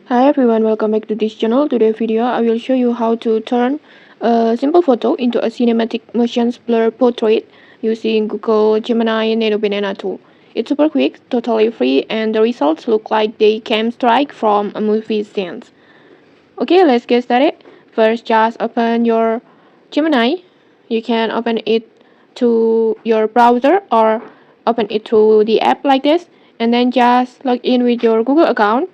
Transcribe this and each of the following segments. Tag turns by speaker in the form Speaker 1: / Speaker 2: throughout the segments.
Speaker 1: Hi everyone, welcome back to this channel. Today's video I will show you how to turn a simple photo into a cinematic motion blur portrait using Google Gemini Nano tool. It's super quick, totally free, and the results look like they came straight from a movie scene. Okay, let's get started. First, just open your Gemini. You can open it to your browser or open it through the app like this, and then just log in with your Google account.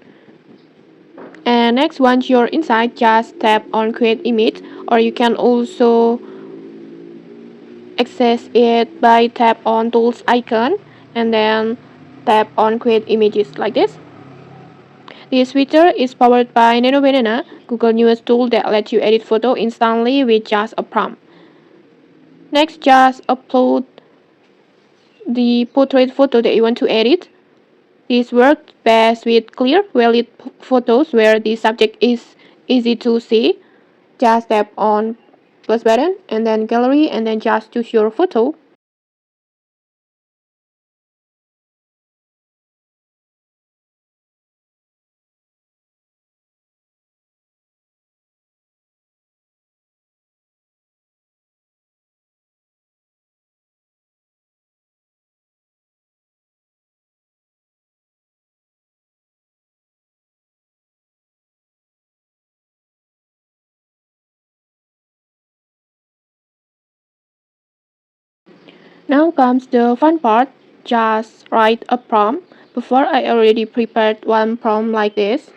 Speaker 1: And next, once you're inside, just tap on create image, or you can also access it by tap on tools icon and then tap on create images like this. This feature is powered by Nano, Google newest tool that lets you edit photo instantly with just a prompt. Next, just upload the portrait photo that you want to edit. This works best with clear, well-lit photos where the subject is easy to see. Just tap on plus button and then gallery and then just choose your photo. Now comes the fun part. Just write a prompt. Before I already prepared one prompt like this.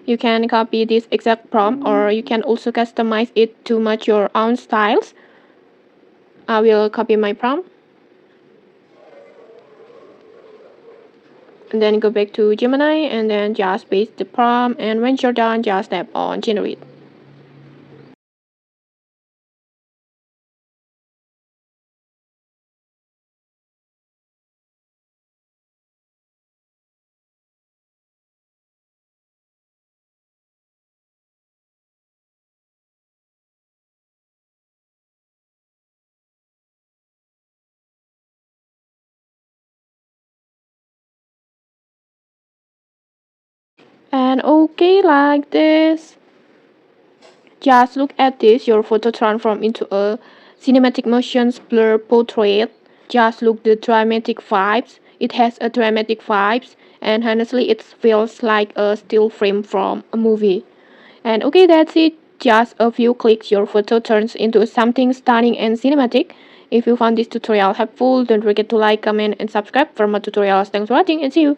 Speaker 1: You can copy this exact prompt or you can also customize it to match your own styles. I will copy my prompt and then go back to Gemini and then just paste the prompt, and when you're done just tap on generate. And okay, like this. Just look at this, your photo transformed into a cinematic motion blur portrait. Just look the dramatic vibes. It has a dramatic vibes, and honestly it feels like a still frame from a movie. And okay, that's it. Just a few clicks, your photo turns into something stunning and cinematic. If you found this tutorial helpful, don't forget to like, comment, and subscribe for more tutorials. Thanks for watching and see you.